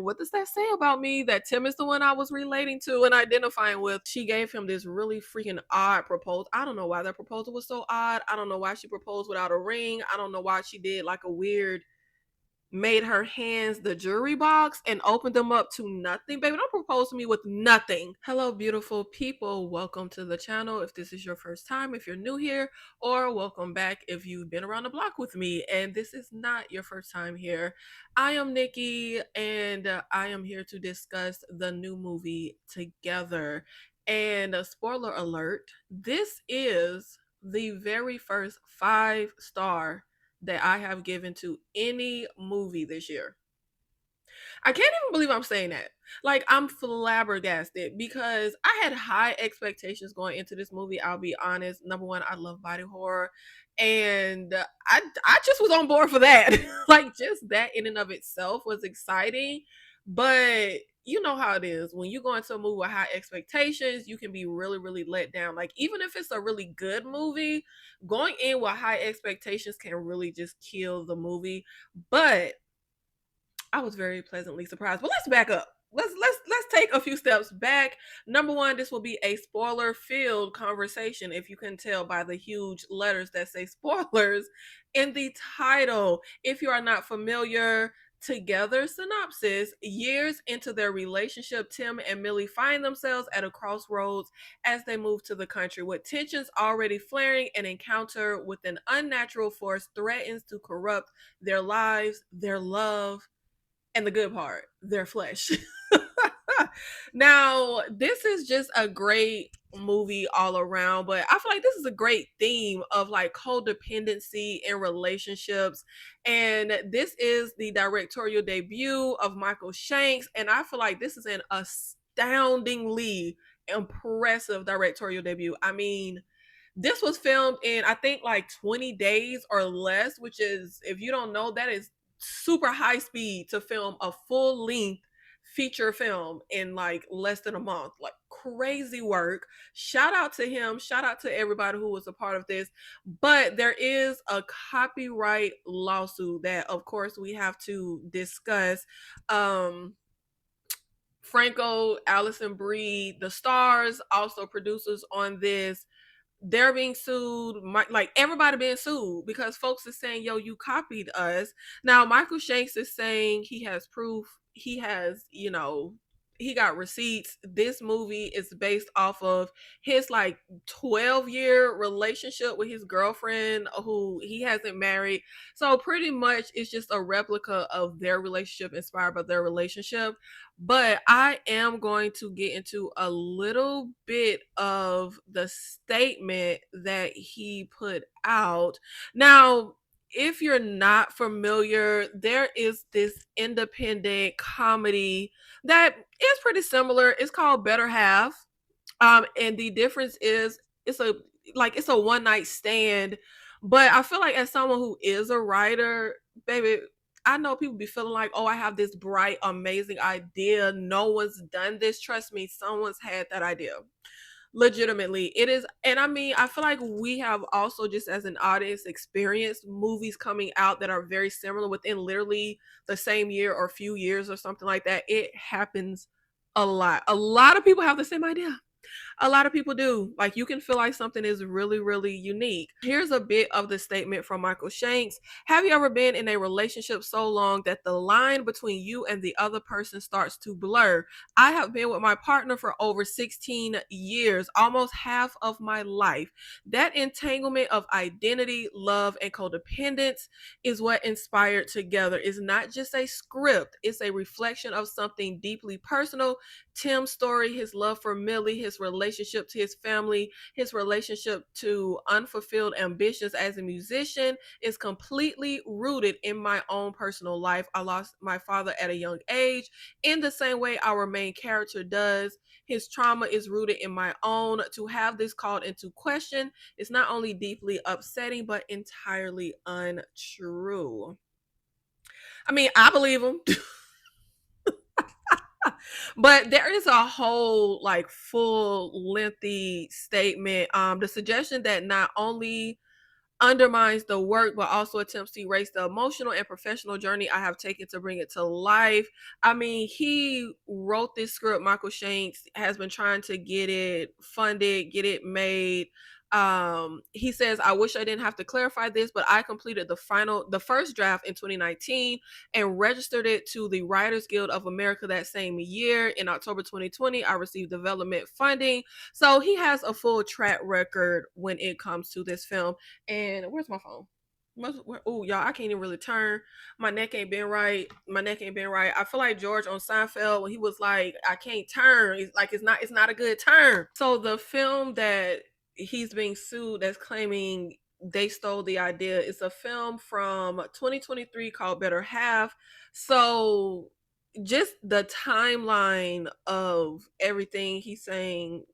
What does that say about me that Tim is the one I was relating to and identifying with? She gave him this really freaking odd proposal. I don't know why that proposal was so odd. I don't know why she proposed without a ring. I don't know why she did like a weird, made her hands the jewelry box and opened them up to nothing. Baby, don't propose to me with nothing. Hello, beautiful people. Welcome to the channel. If this is your first time, if you're new here, or welcome back if you've been around the block with me and this is not your first time here. I am Nikki and I am here to discuss the new movie Together. And a spoiler alert, this is the very first 5-star that I have given to any movie this year. I can't even believe I'm saying that. Like, I'm flabbergasted because I had high expectations going into this movie. I'll be honest. Number one, I love body horror. And I just was on board for that. Like, just that in and of itself was exciting. But you know how it is. When you go into a movie with high expectations, you can be really, really let down. Like, even if it's a really good movie, going in with high expectations can really just kill the movie. But I was very pleasantly surprised. But let's back up. Let's take a few steps back. Number one, this will be a spoiler-filled conversation, if you can tell by the huge letters that say spoilers in the title. If you are not familiar, Together synopsis: years into their relationship, Tim and Millie find themselves at a crossroads as they move to the country. With tensions already flaring, an encounter with an unnatural force threatens to corrupt their lives, their love, and the good part, their flesh. Now, this is just a great movie all around, but I feel like this is a great theme of like codependency in relationships. And this is the directorial debut of Michael Shanks. And I feel like this is an astoundingly impressive directorial debut. I mean, this was filmed in, I think, like 20 days or less, which is, if you don't know, that is super high speed to film a full length feature film in like less than a month. Like, crazy work. Shout out to him. Shout out to everybody who was a part of this. But there is a copyright lawsuit that, of course, we have to discuss. Franco, Allison Brie, the stars, also producers on this, they're being sued. Like, everybody being sued because folks are saying, yo, you copied us. Now Michael Shanks is saying he has proof. He has, he got receipts. This movie is based off of his like 12-year relationship with his girlfriend who he hasn't married. So pretty much it's just a replica of their relationship, inspired by their relationship. But I am going to get into a little bit of the statement that he put out. Now, if you're not familiar, there is this independent comedy that is pretty similar. It's called Better Half. And the difference is it's a one night stand. But I feel like, as someone who is a writer, baby, I know people be feeling like, oh, I have this bright, amazing idea. No one's done this. Trust me, someone's had that idea. Legitimately, it is. And I mean, I feel like we have also, just as an audience, experienced movies coming out that are very similar within literally the same year or few years or something like that. It happens a lot. A lot of people have the same idea. A lot of people do. Like, you can feel like something is really, really unique. Here's a bit of the statement from Michael Shanks. Have you ever been in a relationship so long that the line between you and the other person starts to blur? I have been with my partner for over 16 years, almost half of my life. That entanglement of identity, love, and codependence is what inspired Together. It's not just a script, it's a reflection of something deeply personal. Tim's story, his love for Millie, his relationship to his family, his relationship to unfulfilled ambitions as a musician, is completely rooted in my own personal life. I lost my father at a young age in the same way our main character does. His trauma is rooted in my own. To have this called into question is not only deeply upsetting, but entirely untrue. I mean, I believe him. But there is a whole like full lengthy statement. The suggestion that not only undermines the work, but also attempts to erase the emotional and professional journey I have taken to bring it to life. I mean, he wrote this script. Michael Shanks has been trying to get it funded, get it made. He says, I wish I didn't have to clarify this, but I completed the first draft in 2019 and registered it to the Writers Guild of America that same year. In October 2020, I received development funding. So he has a full track record when it comes to this film. And where's my phone? Oh, y'all, I can't even really turn. My neck ain't been right. My neck ain't been right. I feel like George on Seinfeld when he was like, I can't turn. It's like it's not a good turn. So the film that he's being sued that's claiming they stole the idea is a film from 2023 called Better Half. So just the timeline of everything he's saying,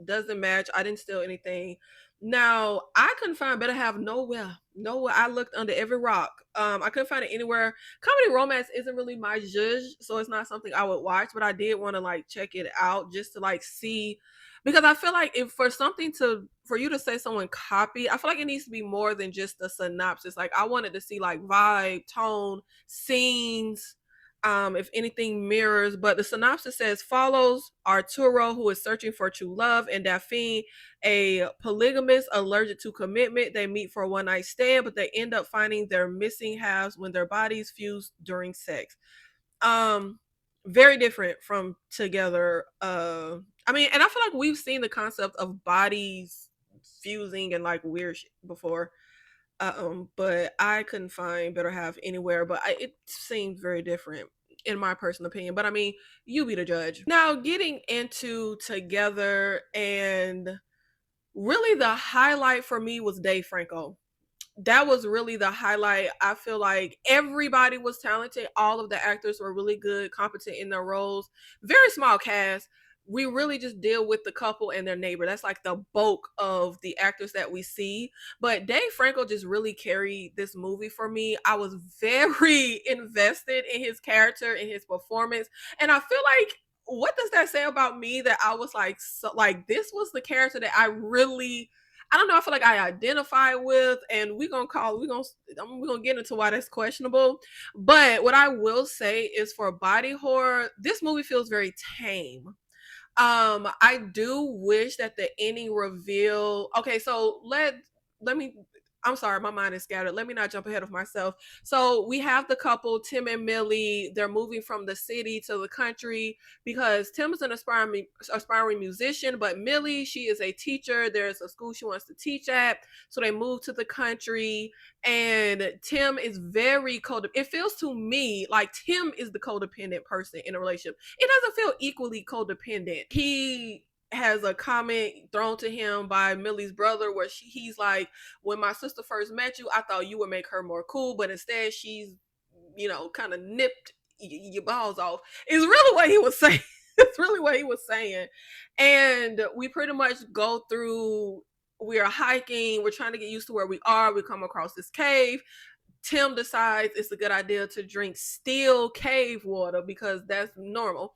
doesn't match. I didn't steal anything. Now, I couldn't find Better Half nowhere. Nowhere. I looked under every rock. I couldn't find it anywhere. Comedy romance isn't really my zhuzh, so it's not something I would watch, but I did want to like check it out just to like see, because I feel like if for you to say someone copied, I feel like it needs to be more than just a synopsis. Like I wanted to see like vibe, tone, scenes, if anything mirrors. But the synopsis says follows Arturo, who is searching for true love, and Daphne, a polygamist allergic to commitment. They meet for a one night stand, but they end up finding their missing halves when their bodies fuse during sex. Very different from Together. I mean, and I feel like we've seen the concept of bodies fusing and like weird shit before. But I couldn't find Better Half anywhere. But it seemed very different in my personal opinion. But I mean, you be the judge. Now, getting into Together, and really the highlight for me was Dave Franco. That was really the highlight. I feel like everybody was talented. All of the actors were really good, competent in their roles. Very small cast. We really just deal with the couple and their neighbor. That's like the bulk of the actors that we see. But Dave Franco just really carried this movie for me. I was very invested in his character and his performance. And I feel like, what does that say about me that I was like, so, like, this was the character that I don't know, I feel like I identify with, and we're gonna get into why that's questionable. But what I will say is, for body horror, this movie feels very tame. I do wish that the ending reveal. Okay, so let me. I'm sorry, my mind is scattered. Let me not jump ahead of myself. So we have the couple, Tim and Millie. They're moving from the city to the country because Tim is an aspiring musician, but Millie, she is a teacher. There's a school she wants to teach at, so they move to the country. And Tim is very codependent. It feels to me like Tim is the codependent person in a relationship. It doesn't feel equally codependent. He has a comment thrown to him by Millie's brother where he's like, when my sister first met you, I thought you would make her more cool, but instead she's, kind of nipped your balls off. Is really what he was saying. It's really what he was saying. And we pretty much go through, we are hiking, we're trying to get used to where we are. We come across this cave. Tim decides it's a good idea to drink still cave water because that's normal.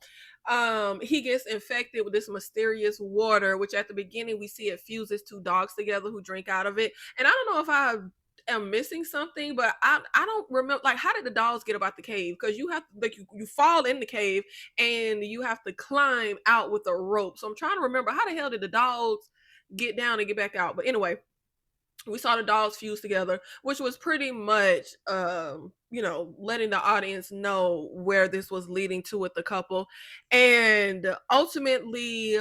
He gets infected with this mysterious water, which at the beginning we see it fuses two dogs together who drink out of it. And I don't know if I am missing something, but I don't remember, like, how did the dogs get about the cave? Because you have to, like, you fall in the cave and you have to climb out with a rope. So I'm trying to remember, how the hell did the dogs get down and get back out? But anyway, we saw the dogs fuse together, which was pretty much letting the audience know where this was leading to with the couple. And ultimately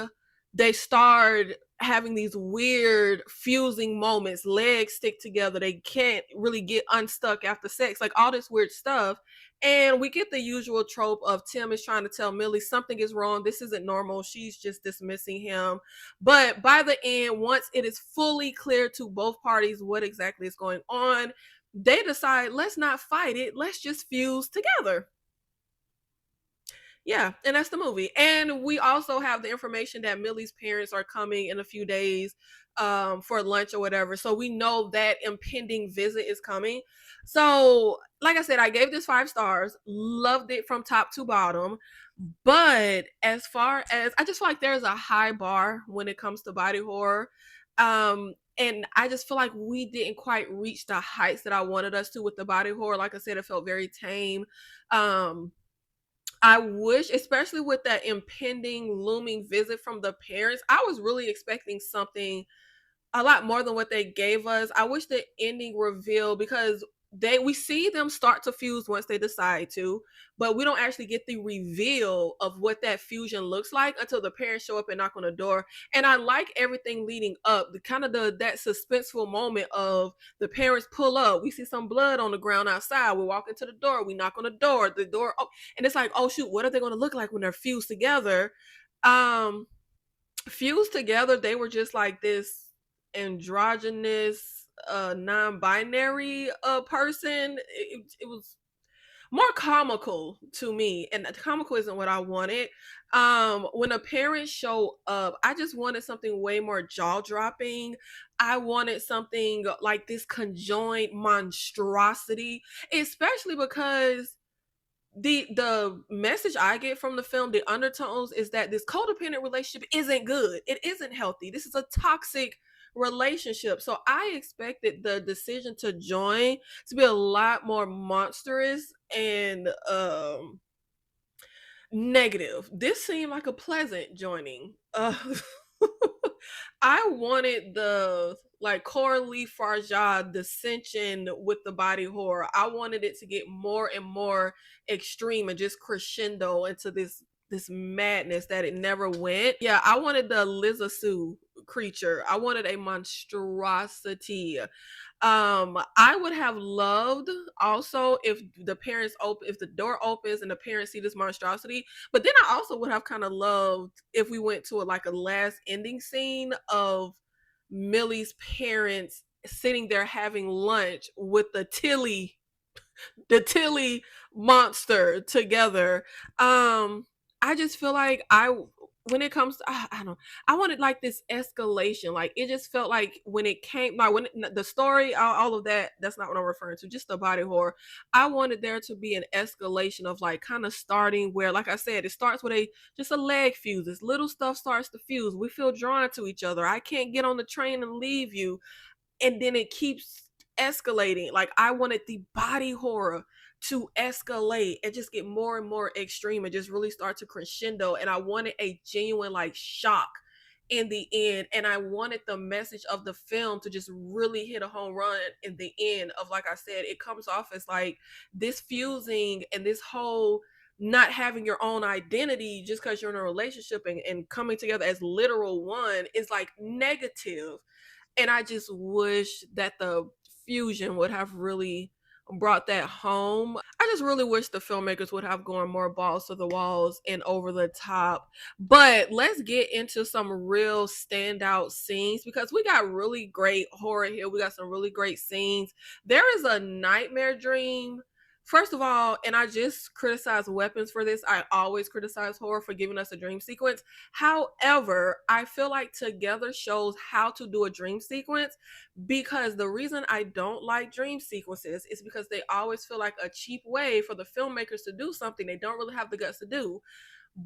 they start having these weird fusing moments. Legs stick together, they can't really get unstuck after sex, like all this weird stuff. And we get the usual trope of Tim is trying to tell Millie something is wrong, this isn't normal, she's just dismissing him. But by the end, once it is fully clear to both parties what exactly is going on, they decide, let's not fight it, let's just fuse together. Yeah, and that's the movie. And we also have the information that Millie's parents are coming in a few days for lunch or whatever. So we know that impending visit is coming. So, like I said, I gave this 5 stars, loved it from top to bottom. But as far as, I just feel like there's a high bar when it comes to body horror. And I just feel like we didn't quite reach the heights that I wanted us to with the body horror. Like I said, it felt very tame. Um, I wish, especially with that impending looming visit from the parents, I was really expecting something a lot more than what they gave us. I wish the ending reveal, because we see them start to fuse once they decide to, but we don't actually get the reveal of what that fusion looks like until the parents show up and knock on the door. And I like everything leading up, the kind of that suspenseful moment of the parents pull up, we see some blood on the ground outside, we walk into the door, we knock on the door, oh, and it's like, oh shoot, what are they going to look like when they're fused together? Um, Fused together, they were just like this androgynous non-binary person. It was more comical to me, and comical isn't what I wanted. When a parent showed up, I just wanted something way more jaw-dropping. I wanted something like this conjoined monstrosity, especially because the message I get from the film, the undertones, is that this codependent relationship isn't good. It isn't healthy. This is a toxic relationship. So I expected the decision to join to be a lot more monstrous and negative. This seemed like a pleasant joining. I wanted the like Coralie Farjad dissension with the body horror. I wanted it to get more and more extreme and just crescendo into this madness that it never went. Yeah, I wanted the Liza Sue creature. I wanted a monstrosity. I would have loved also if the parents open, if the door opens and the parents see this monstrosity. But then I also would have kind of loved if we went to like a last ending scene of Millie's parents sitting there having lunch with the Tilly monster together. I just feel like when it comes to, I don't know, I wanted like this escalation. Like it just felt like when it came, like when the story, all of that, that's not what I'm referring to, just the body horror. I wanted there to be an escalation of like kind of starting where, like I said, it starts with just a leg fuse. This little stuff starts to fuse. We feel drawn to each other. I can't get on the train and leave you. And then it keeps escalating. Like I wanted the body horror to escalate and just get more and more extreme and just really start to crescendo. And I wanted a genuine like shock in the end. And I wanted the message of the film to just really hit a home run in the end of, like I said, it comes off as like this fusing and this whole not having your own identity just because you're in a relationship and coming together as literal one is like negative. And I just wish that the fusion would have really brought that home. I just really wish the filmmakers would have gone more balls to the walls and over the top. But let's get into some real standout scenes because we got really great horror here. We got some really great scenes. There is a nightmare dream. First of all, and I just criticize weapons for this. I always criticize horror for giving us a dream sequence. However, I feel like Together shows how to do a dream sequence, because the reason I don't like dream sequences is because they always feel like a cheap way for the filmmakers to do something they don't really have the guts to do.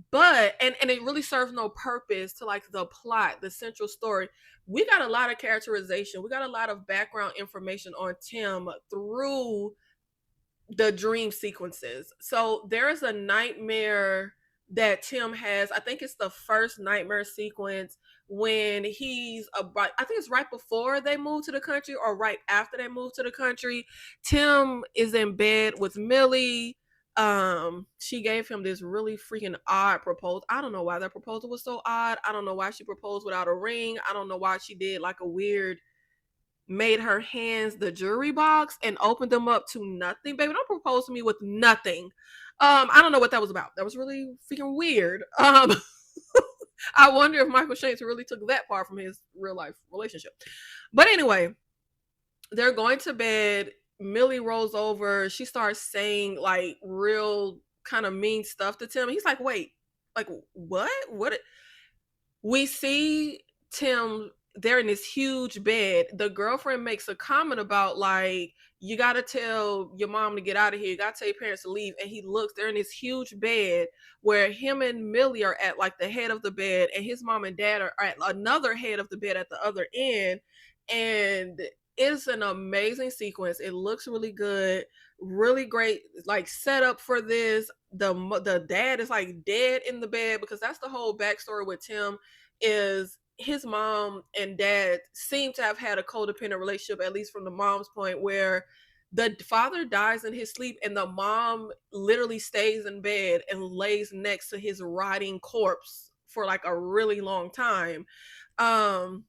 But and it really serves no purpose to like the plot, the central story. We got a lot of characterization. We got a lot of background information on Tim through the dream sequences. So there is a nightmare that Tim has. I think it's the first nightmare sequence when I think it's right before they move to the country or right after they move to the country. Tim is in bed with Millie. She gave him this really freaking odd proposal. I don't know why that proposal was so odd. I don't know why she proposed without a ring. I don't know why she did like a weird, made her hands the jewelry box and opened them up to nothing. Baby, don't propose to me with nothing. I don't know what that was about. That was really freaking weird. I wonder if Michael Shanks really took that far from his real life relationship. But anyway, they're going to bed. Millie rolls over. She starts saying like real kind of mean stuff to Tim. He's like, wait, like what? What? We see Tim they're in this huge bed. The girlfriend makes a comment about like, you gotta tell your mom to get out of here. You gotta tell your parents to leave. And he looks, they're in this huge bed where him and Millie are at like the head of the bed, and his mom and dad are at another head of the bed at the other end. And it's an amazing sequence. It looks really good, really great, like setup for this. The dad is like dead in the bed, because that's the whole backstory with Tim. Is his mom and dad seem to have had a codependent relationship, at least from the mom's point, where the father dies in his sleep and the mom literally stays in bed and lays next to his rotting corpse for like a really long time. um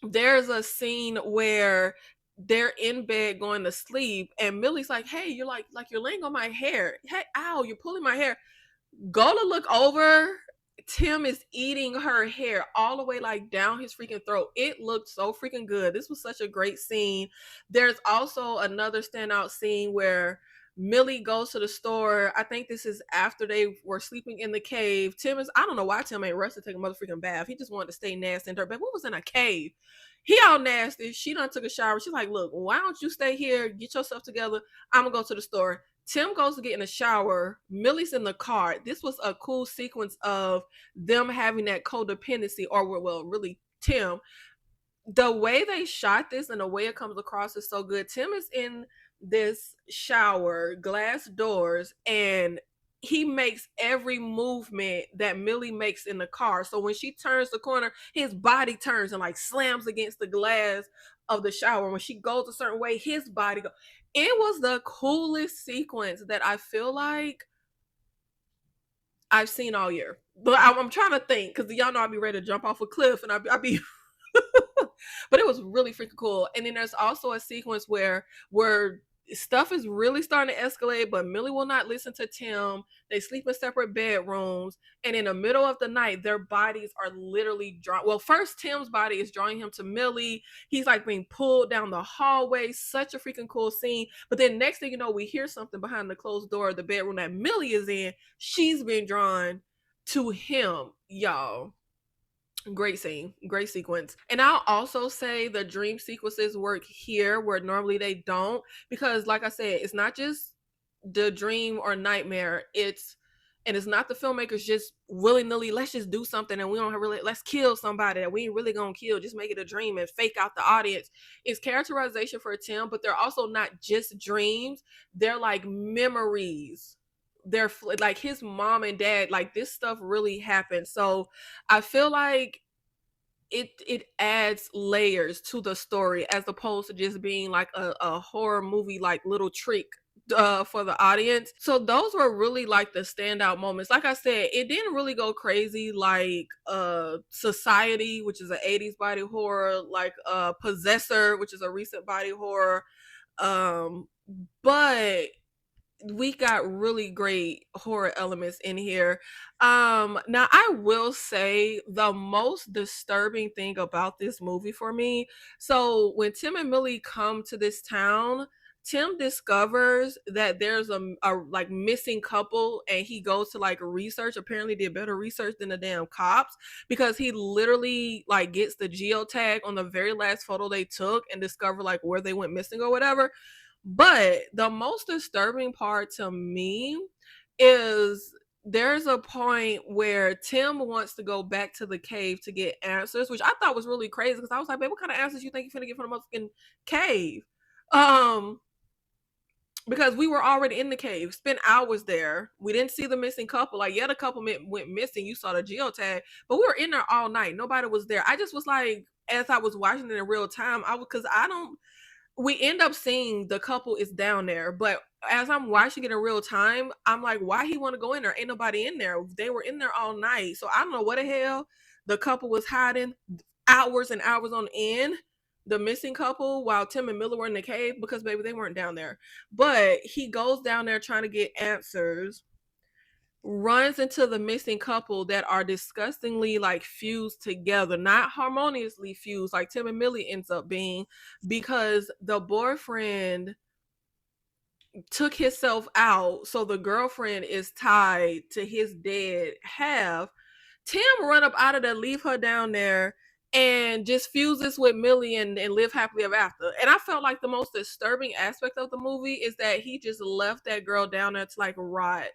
there's a scene where they're in bed going to sleep, and Millie's like, hey, you're like you're laying on my hair, hey, ow, you're pulling my hair. Go to look over, Tim is eating her hair all the way like down his freaking throat. It looked so freaking good. This was such a great scene. There's also another standout scene where Millie goes to the store. I think this is after they were sleeping in the cave. Tim is, I don't know why Tim ain't rushed to take a motherfucking bath. He just wanted to stay nasty in her bed. What was in a cave? He all nasty. She done took a shower. She's like, look, why don't you stay here, get yourself together? I'm gonna go to the store. Tim goes to get in the shower. Millie's in the car. This was a cool sequence of them having that codependency, or well, really Tim. The way they shot this and the way it comes across is so good. Tim is in this shower, glass doors, and he makes every movement that Millie makes in the car. So when she turns the corner, his body turns and like slams against the glass of the shower. When she goes a certain way, his body goes. It was the coolest sequence that I feel like I've seen all year. But I'm trying to think, because y'all know I'd be ready to jump off a cliff, and I'd be but it was really freaking cool. And then there's also a sequence where stuff is really starting to escalate, but Millie will not listen to Tim. They sleep in separate bedrooms, and in the middle of the night, their bodies are literally drawn. Well, first Tim's body is drawing him to Millie. He's like being pulled down the hallway. Such a freaking cool scene. But then next thing you know, we hear something behind the closed door of the bedroom that Millie is in. She's being drawn to him, y'all. Great scene, great sequence. And I'll also say the dream sequences work here where normally they don't, because like I said, it's not just the dream or nightmare, it's not the filmmakers just willy-nilly, let's just do something and we don't really, let's kill somebody that we ain't really gonna kill, just make it a dream and fake out the audience. It's characterization for Tim, but they're also not just dreams, they're like memories. They're like his mom and dad, like this stuff really happened. So I feel like it adds layers to the story as opposed to just being like a horror movie like little trick for the audience. So those were really like the standout moments. Like I said, it didn't really go crazy like Society, which is an 80s body horror, like Possessor, which is a recent body horror. um but we got really great horror elements in here. Now I will say the most disturbing thing about this movie for me, so when Tim and Millie come to this town, Tim discovers that there's a like missing couple, and he goes to like research, apparently did better research than the damn cops, because he literally like gets the geotag on the very last photo they took and discover like where they went missing or whatever. But the most disturbing part to me is there's a point where Tim wants to go back to the cave to get answers, which I thought was really crazy, because I was like, babe, what kind of answers you think you're finna get from the motherfucking cave? Um, because we were already in the cave, spent hours there. We didn't see the missing couple. Like, yeah, the couple went missing. You saw the geotag, but we were in there all night. Nobody was there. I just was like, as I was watching it in real time, because I don't, we end up seeing the couple is down there, but as I'm watching it in real time, I'm like, why he want to go in there? Ain't nobody in there. They were in there all night. So I don't know what the hell the couple was hiding hours and hours on end, the missing couple, while Tim and Miller were in the cave, because baby, they weren't down there. But he goes down there trying to get answers, runs into the missing couple that are disgustingly like fused together, not harmoniously fused like Tim and Millie ends up being, because the boyfriend took himself out, so the girlfriend is tied to his dead half. Tim run up out of there, leave her down there, and just fuses with Millie and live happily ever after. And I felt like the most disturbing aspect of the movie is that he just left that girl down there to like rot.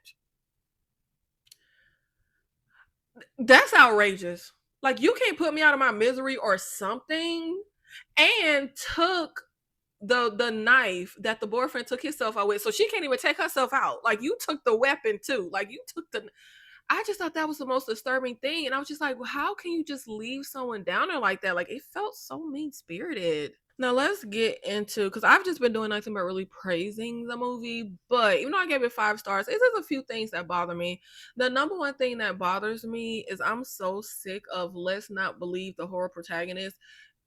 That's outrageous. Like you can't put me out of my misery or something. And took the knife that the boyfriend took himself out with, so she can't even take herself out. Like you took the weapon too. Like you took the. I just thought that was the most disturbing thing, and I was just like, well, how can you just leave someone down there like that? Like it felt so mean spirited. Now let's get into, because I've just been doing nothing but really praising the movie. But even though I gave it 5 stars, it has a few things that bother me. The number one thing that bothers me is I'm so sick of let's not believe the horror protagonist.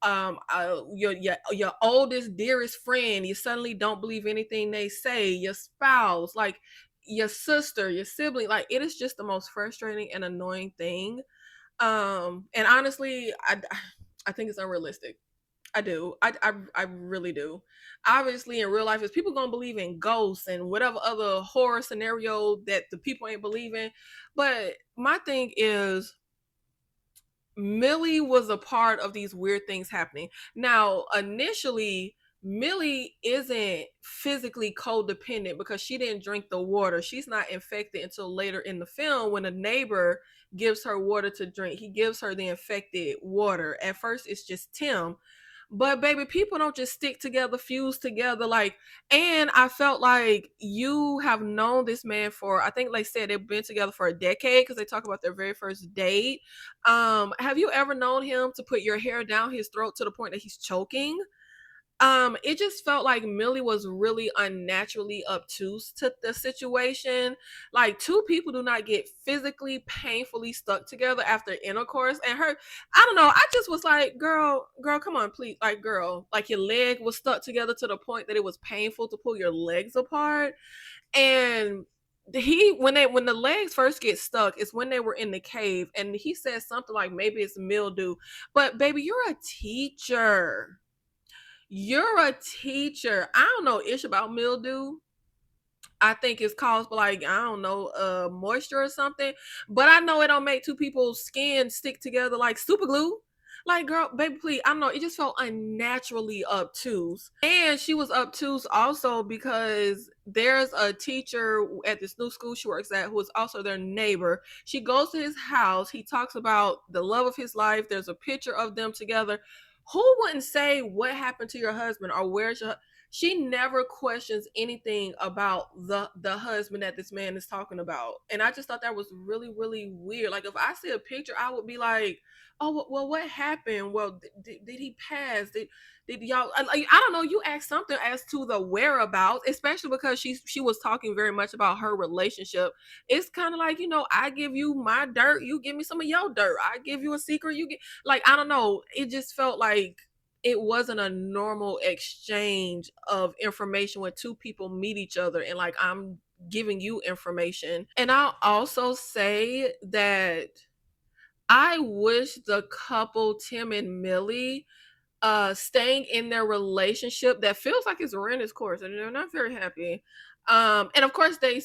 Your oldest dearest friend, you suddenly don't believe anything they say. Your spouse, like your sister, your sibling, like it is just the most frustrating and annoying thing. And honestly, I think it's unrealistic. I do. I really do. Obviously, in real life, is people gonna believe in ghosts and whatever other horror scenario that the people ain't believing. But my thing is, Millie was a part of these weird things happening. Now, initially, Millie isn't physically codependent because she didn't drink the water. She's not infected until later in the film when a neighbor gives her water to drink. He gives her the infected water. At first, it's just Tim. But baby, people don't just stick together, fuse together. Like, and I felt like you have known this man for, I think, like said, they've been together for a decade because they talk about their very first date. Have you ever known him to put your hair down his throat to the point that he's choking? It just felt like Millie was really unnaturally obtuse to the situation. Like two people do not get physically painfully stuck together after intercourse. And her, I don't know, I just was like, girl, come on, please. Like, girl, like your leg was stuck together to the point that it was painful to pull your legs apart. And he when the legs first get stuck is when they were in the cave, and he said something like maybe it's mildew. But baby, you're a teacher. You're a teacher. I don't know ish about mildew. I think it's caused by like, I don't know, moisture or something. But I know it don't make two people's skin stick together like super glue. Like, girl, baby, please. I don't know. It just felt unnaturally obtuse. And she was obtuse also because there's a teacher at this new school she works at who is also their neighbor. She goes to his house. He talks about the love of his life. There's a picture of them together. Who wouldn't say what happened to your husband or where's your, she never questions anything about the husband that this man is talking about. And I just thought that was really really weird. Like if I see a picture, I would be like, oh well, what happened? Well, did he pass? Did y'all, like, I don't know, you ask something as to the whereabouts, especially because she was talking very much about her relationship. It's kind of like, I give you my dirt, you give me some of your dirt. I give you a secret, you get, like, I don't know, it just felt like it wasn't a normal exchange of information when two people meet each other and like I'm giving you information. And I'll also say that I wish the couple Tim and Millie staying in their relationship that feels like it's run its course and they're not very happy. And of course they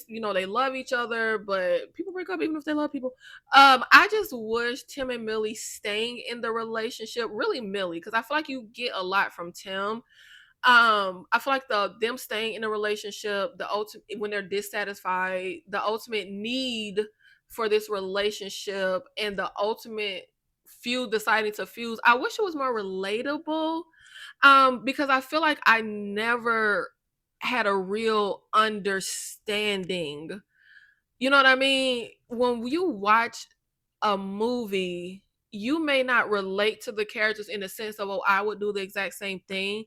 love each other, but people break up even if they love people. I just wish Tim and Millie staying in the relationship, really Millie, because I feel like you get a lot from Tim. I feel like them staying in a relationship, the ultimate when they're dissatisfied, the ultimate need for this relationship, and the ultimate few deciding to fuse. I wish it was more relatable, because I feel like I never had a real understanding. You know what I mean? When you watch a movie, you may not relate to the characters in the sense of, oh, I would do the exact same thing,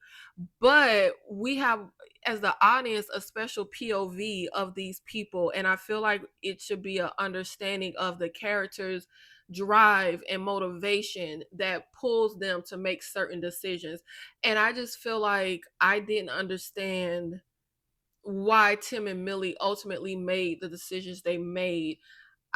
but we have, as the audience, a special POV of these people, and I feel like it should be an understanding of the characters drive and motivation that pulls them to make certain decisions. And I just feel like I didn't understand why Tim and Millie ultimately made the decisions they made.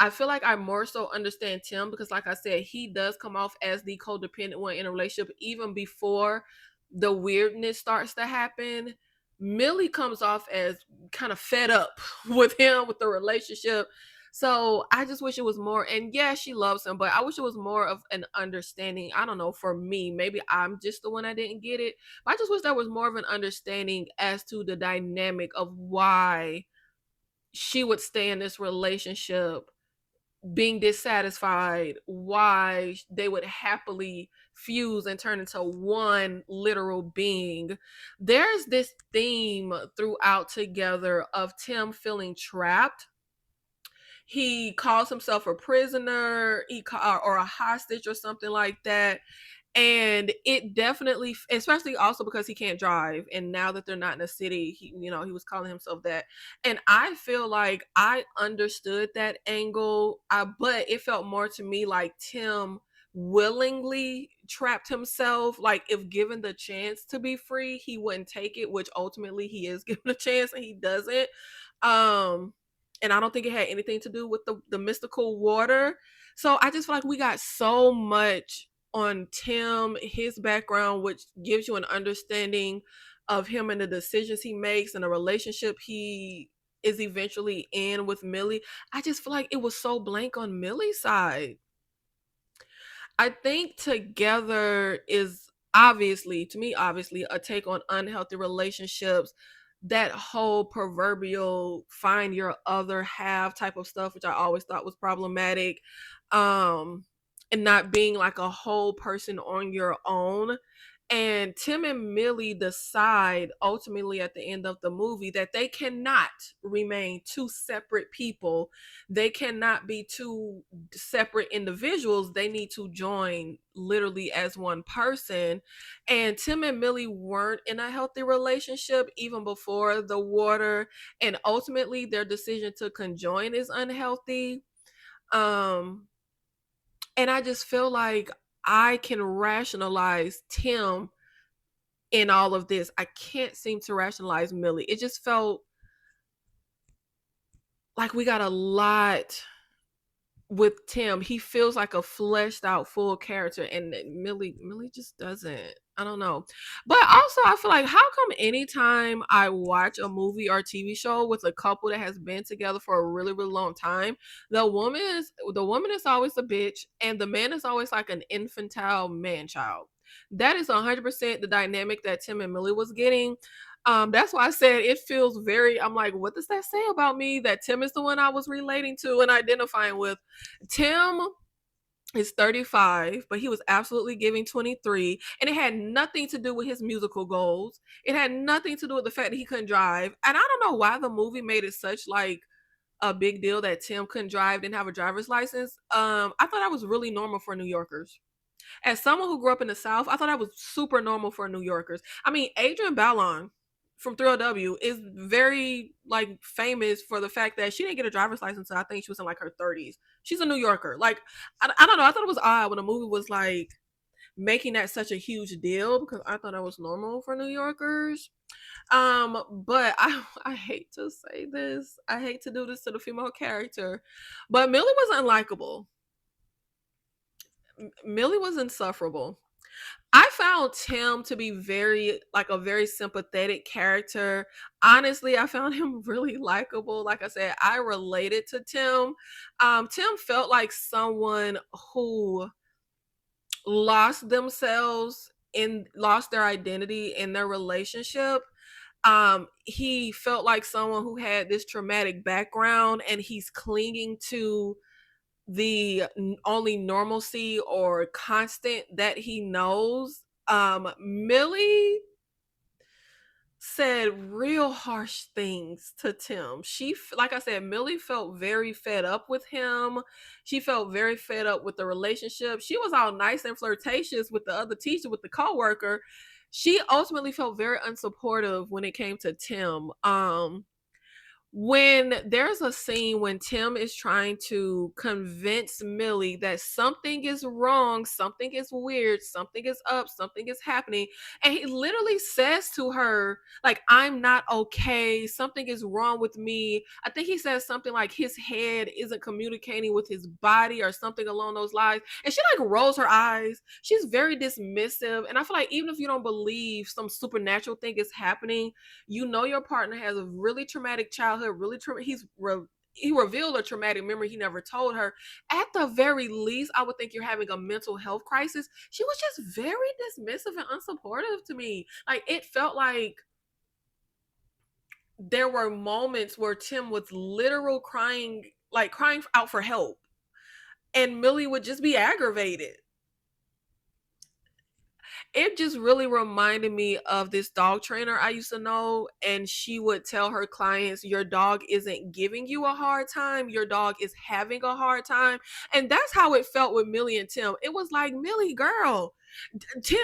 I feel like I more so understand Tim because, like I said, he does come off as the codependent one in a relationship even before the weirdness starts to happen. Millie comes off as kind of fed up with him, with the relationship. So I just wish it was more. And yeah, she loves him, but I wish it was more of an understanding. I don't know, for me, maybe I'm just the one that didn't get it. But I just wish there was more of an understanding as to the dynamic of why she would stay in this relationship being dissatisfied, why they would happily fuse and turn into one literal being. There's this theme throughout together of Tim feeling trapped. He calls himself a prisoner, or a hostage or something like that. And it definitely, especially also because he can't drive, and now that they're not in a city, he was calling himself that. And I feel like I understood that angle, but it felt more to me like Tim willingly trapped himself. Like, if given the chance to be free, he wouldn't take it, which ultimately he is given a chance and he doesn't. um and I don't think it had anything to do with the mystical water. So I just feel like we got so much on Tim, his background, which gives you an understanding of him and the decisions he makes and the relationship he is eventually in with Millie. I just feel like it was so blank on Millie's side. I think Together is obviously, to me, obviously, a take on unhealthy relationships. That whole proverbial find your other half type of stuff, which I always thought was problematic. Um, and not being like a whole person on your own. And Tim and Millie decide ultimately at the end of the movie that they cannot remain two separate people. They cannot be two separate individuals. They need to join literally as one person. And Tim and Millie weren't in a healthy relationship even before the water. And ultimately, their decision to conjoin is unhealthy. Um, and I just feel like I can rationalize Tim in all of this. I can't seem to rationalize Millie. It just felt like we got a lot with Tim. He feels like a fleshed out full character, and Millie just doesn't. I don't know. But also I feel like, how come anytime I watch a movie or TV show with a couple that has been together for a really, really long time, the woman is always a bitch and the man is always like an infantile man child. That is 100% the dynamic that Tim and Millie was getting. That's why I said it feels very, I'm like, what does that say about me that Tim is the one I was relating to and identifying with? Tim is 35, but he was absolutely giving 23. And it had nothing to do with his musical goals. It had nothing to do with the fact that he couldn't drive. And I don't know why the movie made it such like a big deal that Tim couldn't drive, didn't have a driver's license. I thought that was really normal for New Yorkers. As someone who grew up in the South, I thought that was super normal for New Yorkers. I mean, Adrienne Ballon from 3LW is very like famous for the fact that she didn't get a driver's license until I think she was in like her 30s. She's a New Yorker. Like, I don't know. I thought it was odd when the movie was like making that such a huge deal, because I thought that was normal for New Yorkers. But I hate to say this. I hate to do this to the female character, but Millie was unlikable. Millie was insufferable. I found Tim to be a very sympathetic character. Honestly, I found him really likable. Like I said, I related to Tim. Tim felt like someone who lost their identity in their relationship. He felt like someone who had this traumatic background and he's clinging to the only normalcy or constant that he knows. Millie said real harsh things to Tim. Like I said, Millie felt very fed up with him. She felt very fed up with the relationship. She was all nice and flirtatious with the other teacher, with the coworker. She ultimately felt very unsupportive when it came to Tim. When there's a scene when Tim is trying to convince Millie that something is wrong, something is weird, something is up, something is happening, and he literally says to her, like, I'm not okay, something is wrong with me. I think he says something like his head isn't communicating with his body or something along those lines. And she like rolls her eyes. She's very dismissive. And I feel like even if you don't believe some supernatural thing is happening, you know your partner has a really traumatic childhood, he revealed a traumatic memory he never told her. At the very least, I would think you're having a mental health crisis. She was just very dismissive and unsupportive to me. Like, it felt like there were moments where Tim was literal crying, like crying out for help, and Millie would just be aggravated. It just really reminded me of this dog trainer I used to know, and she would tell her clients, your dog isn't giving you a hard time, your dog is having a hard time. And that's how it felt with Millie and Tim. It was like, Millie, girl, Tim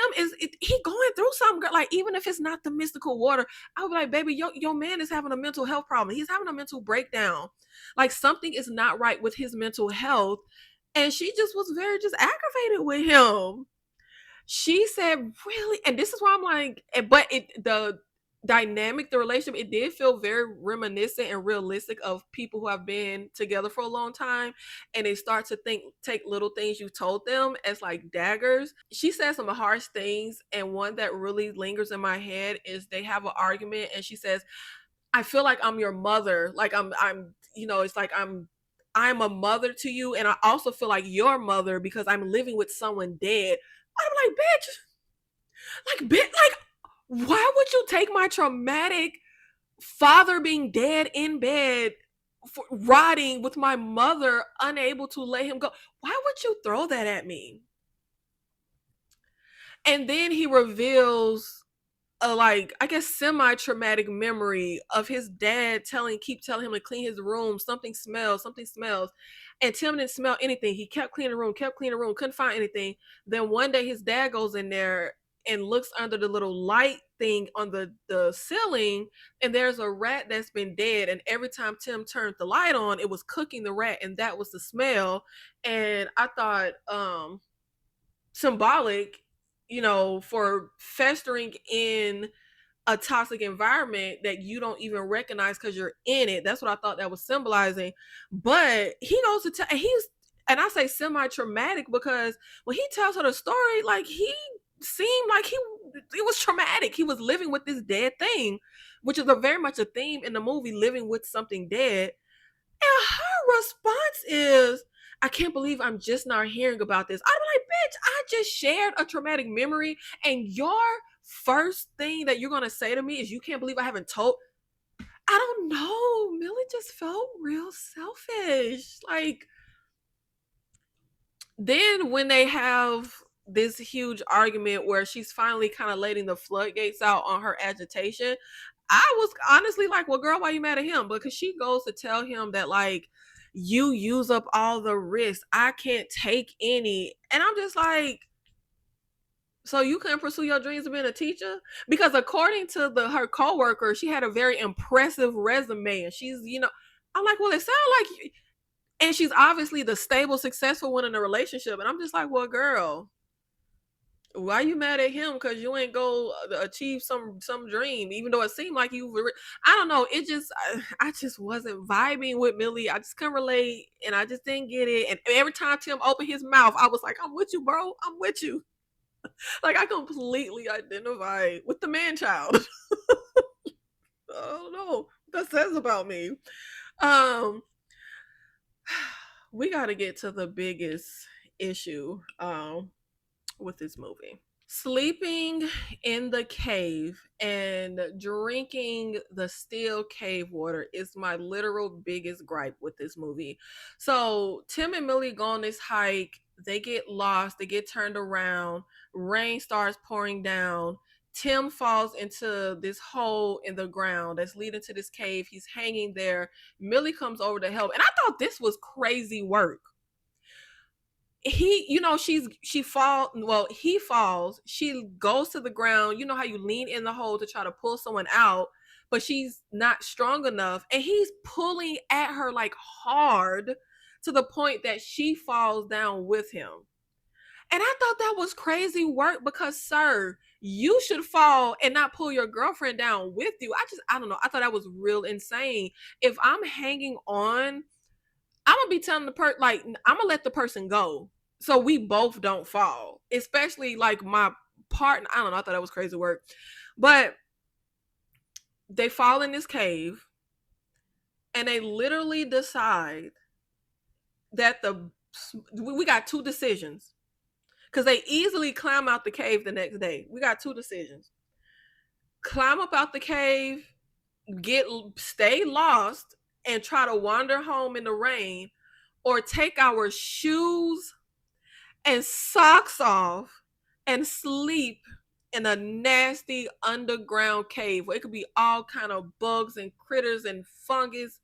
he going through something, girl. Like, even if it's not the mystical water, I would be like, baby, your man is having a mental health problem, he's having a mental breakdown, like something is not right with his mental health. And she just was very just aggravated with him. She said, really? And this is why I'm like, but the dynamic, the relationship, it did feel very reminiscent and realistic of people who have been together for a long time, and they start to take little things you told them as like daggers. She said some harsh things, and one that really lingers in my head is they have an argument, and she says, I feel like I'm your mother. Like it's like I'm a mother to you, and I also feel like your mother because I'm living with someone dead. I'm like, bitch, like, why would you take my traumatic father being dead in bed, rotting with my mother, unable to let him go? Why would you throw that at me? And then he reveals a, like, I guess semi-traumatic memory of his dad keep telling him to clean his room. Something smells. And Tim didn't smell anything. He kept cleaning the room, couldn't find anything. Then one day his dad goes in there and looks under the little light thing on the ceiling, and there's a rat that's been dead. And every time Tim turned the light on, it was cooking the rat, and that was the smell. And I thought, symbolic, for festering in a toxic environment that you don't even recognize because you're in it. That's what I thought that was symbolizing. But he goes to tell, and I say semi-traumatic because when he tells her the story, like, he seemed like it was traumatic. He was living with this dead thing, which is a very much a theme in the movie, living with something dead. And her response is, I can't believe I'm just not hearing about this. I'm like, bitch, I just shared a traumatic memory, and your first thing that you're gonna say to me is you can't believe I haven't told. I don't know. Millie just felt real selfish. Like, then when they have this huge argument where she's finally kind of letting the floodgates out on her agitation, I was honestly like, well, girl, why you mad at him? Because she goes to tell him that, like, you use up all the risks, I can't take any. And I'm just like, so you couldn't pursue your dreams of being a teacher? Because according to her coworker, she had a very impressive resume, and I'm like, well, it sounds like, and she's obviously the stable, successful one in the relationship. And I'm just like, well, girl, why you mad at him because you ain't go achieve some dream, even though it seemed like you were. I don't know, it just, I just wasn't vibing with Millie. I just couldn't relate, and I just didn't get it. And every time Tim opened his mouth, I was like, I'm with you, bro, I'm with you. Like, I completely identify with the man child. I don't know what that says about me. um we got to get to the biggest issue with this movie. Sleeping in the cave and drinking the still cave water is my literal biggest gripe with this movie. So Tim and Millie go on this hike, they get lost, they get turned around, rain starts pouring down. Tim falls into this hole in the ground that's leading to this cave. He's hanging there. Millie comes over to help, and I thought this was crazy work. He falls, she goes to the ground. You know how you lean in the hole to try to pull someone out, but she's not strong enough, and he's pulling at her like hard, to the point that she falls down with him. And I thought that was crazy work, because, sir, you should fall and not pull your girlfriend down with you. I don't know, I thought that was real insane. If I'm hanging on, I'm gonna be telling the person, like, I'm gonna let the person go so we both don't fall. Especially like my partner. I don't know. I thought that was crazy work. But they fall in this cave, and they literally decide that we got two decisions because they easily climb out the cave the next day. We got two decisions: climb up out the cave, stay lost, and try to wander home in the rain, or take our shoes and socks off and sleep in a nasty underground cave where it could be all kind of bugs and critters and fungus.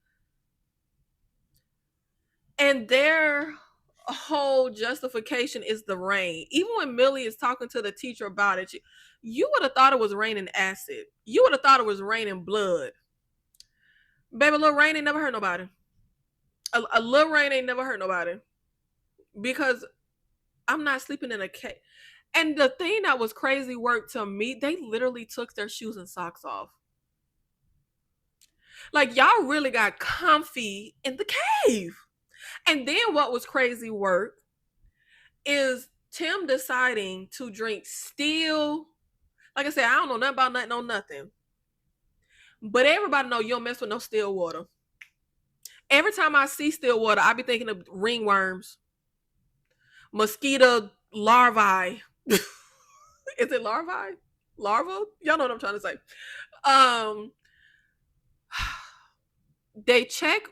And their whole justification is the rain. Even when Millie is talking to the teacher about it, you would have thought it was raining acid. You would have thought it was raining blood. Baby, little rain ain't never hurt nobody. A little rain ain't never hurt nobody. Because I'm not sleeping in a cave. And the thing that was crazy work to me, they literally took their shoes and socks off. Like, y'all really got comfy in the cave. And then what was crazy work is Tim deciding to drink still. Like I said, I don't know nothing about nothing on nothing. But everybody know you don't mess with no still water. Every time I see still water, I be thinking of ringworms, mosquito larvae. Is it larvae? Larva? Y'all know what I'm trying to say. They check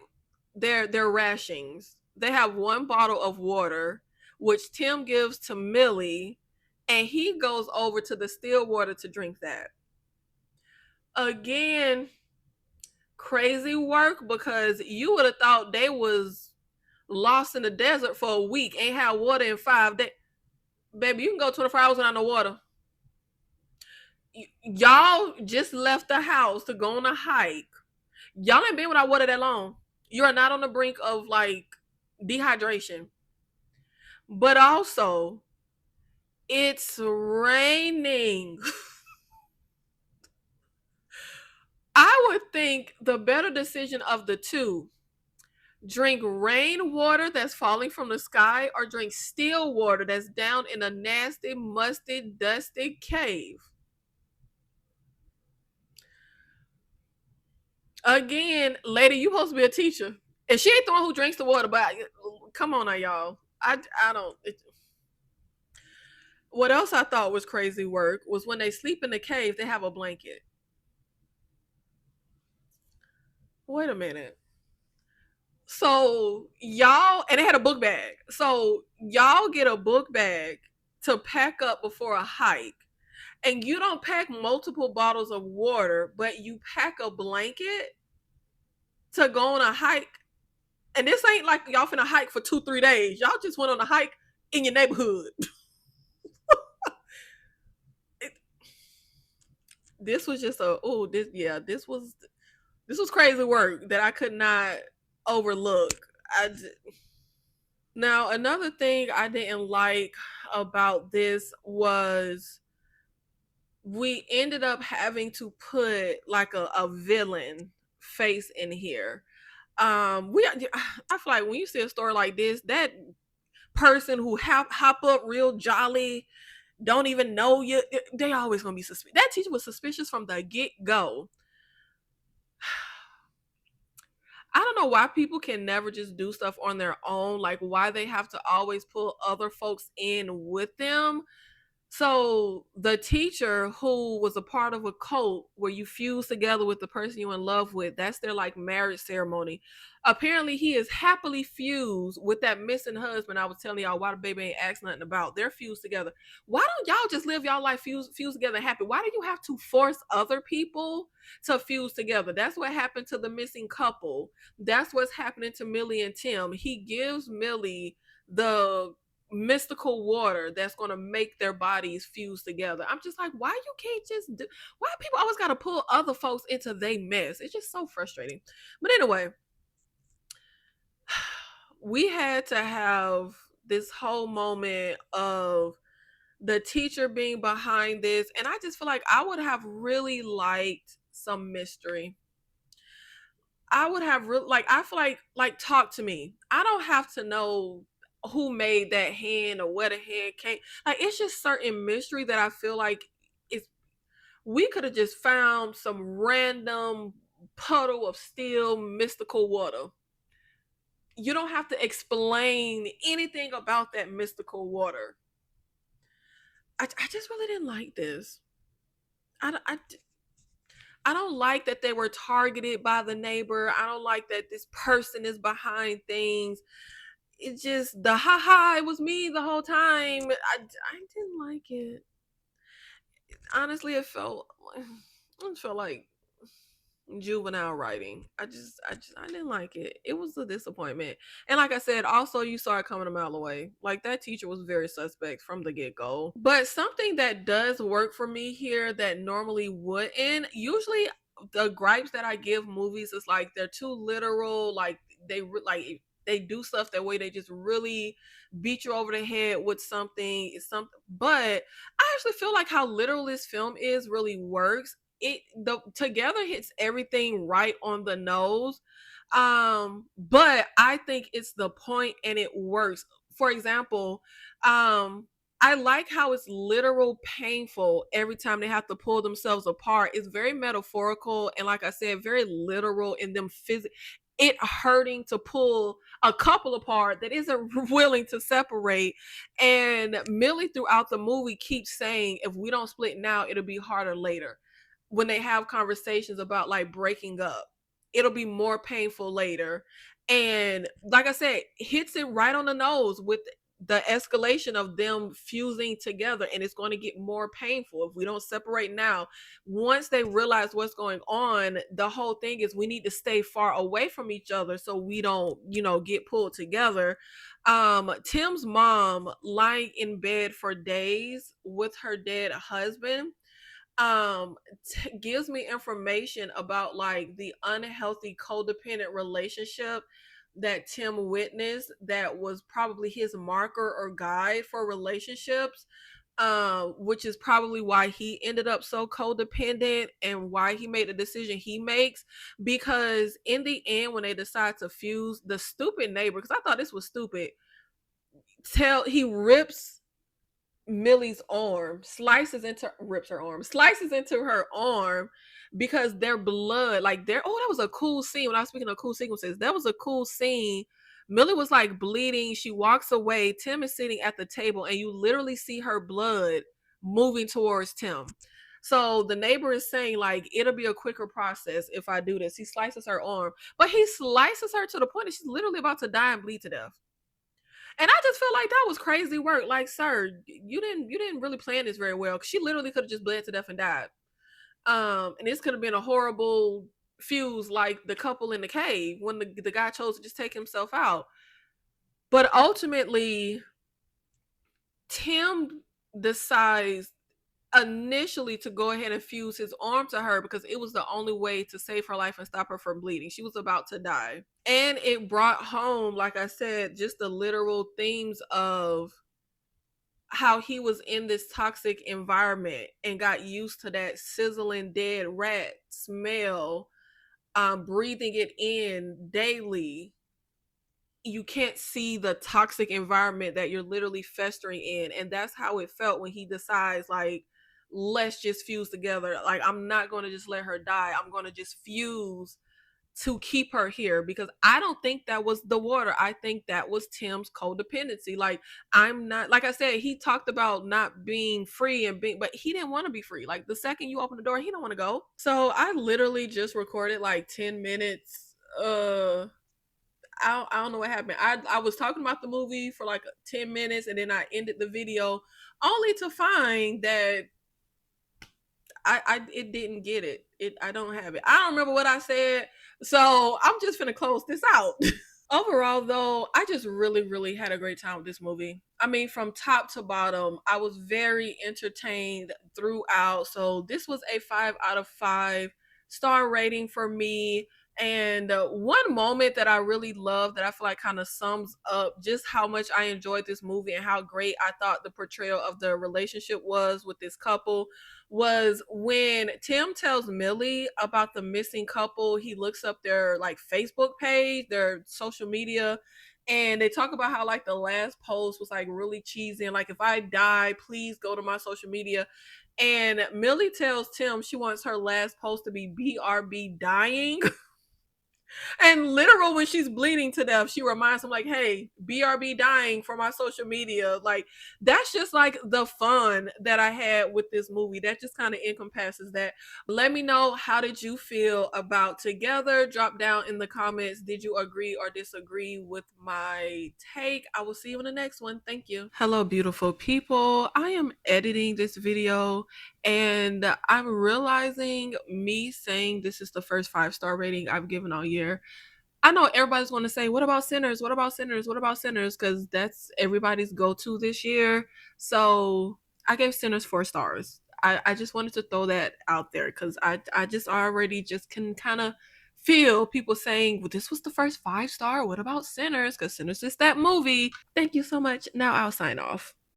their rations. They have one bottle of water, which Tim gives to Millie, and he goes over to the still water to drink that. Again, crazy work, because you would have thought they was lost in the desert for a week, ain't had water in 5 days. Baby, you can go 24 hours without no water. Y'all just left the house to go on a hike. Y'all ain't been without water that long. You are not on the brink of like dehydration. But also, it's raining. I would think the better decision of the two: drink rainwater that's falling from the sky, or drink still water that's down in a nasty, musty, dusty cave. Again, lady, you supposed to be a teacher. And she ain't the one who drinks the water, but come on now, y'all. I don't. What else I thought was crazy work was when they sleep in the cave, they have a blanket. Wait a minute. So y'all, and they had a book bag. So y'all get a book bag to pack up before a hike, and you don't pack multiple bottles of water, but you pack a blanket to go on a hike. And this ain't like y'all finna hike for 2-3 days. Y'all just went on a hike in your neighborhood. This was just this was crazy work that I could not overlook. Now, another thing I didn't like about this was we ended up having to put like a villain face in here. I feel like when you see a story like this, that person who hop up real jolly, don't even know you, they always gonna be suspicious. That teacher was suspicious from the get-go. I don't know why people can never just do stuff on their own, like why they have to always pull other folks in with them. So the teacher who was a part of a cult where you fuse together with the person you're in love with, that's their like marriage ceremony. Apparently he is happily fused with that missing husband I was telling y'all why the baby ain't asked nothing about. They're fused together. Why don't y'all just live y'all life fused together happy? Why do you have to force other people to fuse together? That's what happened to the missing couple. That's what's happening to Millie and Tim. He gives Millie the mystical water that's going to make their bodies fuse together. I'm just like, why you can't just do, why people always got to pull other folks into their mess? It's just so frustrating. But anyway, we had to have this whole moment of the teacher being behind this, and I just feel like I would have really liked some mystery. I would have like, I feel like talk to me. I don't have to know who made that hand or where the hand came. Like, it's just certain mystery that I feel like it's we could have just found some random puddle of still mystical water. You don't have to explain anything about that mystical water. I just really didn't like this. I don't like that they were targeted by the neighbor. I don't like that this person is behind things. It just, the haha, it was me the whole time. I didn't like it. Honestly, it felt like juvenile writing. I didn't like it. It was a disappointment. And like I said, also you saw it coming a mile away. Like that teacher was very suspect from the get-go. But something that does work for me here that normally wouldn't, usually the gripes that I give movies is like they're too literal, like they do stuff that way, they just really beat you over the head with something, but I actually feel like how literal this film is really works. It the together hits everything right on the nose. But I think it's the point and it works. For example, I like how it's literal painful every time they have to pull themselves apart. It's very metaphorical and, like I said, very literal in them it hurting to pull a couple apart that isn't willing to separate. And Millie throughout the movie keeps saying, if we don't split now, it'll be harder later. When they have conversations about like breaking up, it'll be more painful later. And like I said, hits it right on the nose with the escalation of them fusing together, and it's going to get more painful if we don't separate now. Once they realize what's going on, the whole thing is we need to stay far away from each other so we don't, get pulled together. Tim's mom lying in bed for days with her dead husband gives me information about like the unhealthy codependent relationship that Tim witnessed, that was probably his marker or guide for relationships, which is probably why he ended up so codependent and why he made the decision he makes. Because in the end, when they decide to fuse, the stupid neighbor, because I thought this was stupid, he rips Millie's arm, slices into her arm because their blood, like that was a cool scene. When I was speaking of cool sequences, that was a cool scene. Millie was like bleeding. She walks away. Tim is sitting at the table, and you literally see her blood moving towards Tim. So the neighbor is saying, like, it'll be a quicker process if I do this. He slices her arm, but he slices her to the point that she's literally about to die and bleed to death. And I just feel like that was crazy work. Like, sir, you didn't really plan this very well. She literally could have just bled to death and died. And this could have been a horrible fuse, like the couple in the cave when the guy chose to just take himself out. But ultimately, Tim decides initially to go ahead and fuse his arm to her because it was the only way to save her life and stop her from bleeding. She was about to die. And it brought home, like I said, just the literal themes of how he was in this toxic environment and got used to that sizzling dead rat smell, breathing it in daily. You can't see the toxic environment that you're literally festering in. And that's how it felt when he decides, like, let's just fuse together. Like, I'm not going to just let her die. I'm going to just fuse to keep her here, because I don't think that was the water. I think that was Tim's codependency. Like, I'm not, like I said, he talked about not being free but he didn't want to be free. Like, the second you open the door, he don't want to go. So I literally just recorded like 10 minutes. I don't know what happened. I was talking about the movie for like 10 minutes and then I ended the video only to find that I it didn't get it. I don't have it. I don't remember what I said. So I'm just gonna close this out. Overall, though, I just really, really had a great time with this movie. I mean, from top to bottom, I was very entertained throughout. So this was a 5 out of 5 star rating for me. And one moment that I really love, that I feel like kind of sums up just how much I enjoyed this movie and how great I thought the portrayal of the relationship was with this couple, was when Tim tells Millie about the missing couple. He looks up their like Facebook page, their social media, And they talk about how like the last post was like really cheesy and like if I die, please go to my social media. And Millie tells Tim she wants her last post to be BRB dying. And literal when she's bleeding to death, she reminds him like, "Hey, BRB dying for my social media." Like that's just like the fun that I had with this movie. That just kind of encompasses that. Let me know, how did you feel about Together? Drop down in the comments. Did you agree or disagree with my take? I will see you in the next one. Thank you. Hello, beautiful people. I am editing this video and I'm realizing me saying this is the first 5-star rating I've given all year. I know everybody's going to say, what about Sinners? What about Sinners? What about Sinners? Because that's everybody's go to this year. So I gave Sinners 4 stars. I just wanted to throw that out there because I just already just can kind of feel people saying, well, this was the first 5-star. What about Sinners? Because Sinners is that movie. Thank you so much. Now I'll sign off.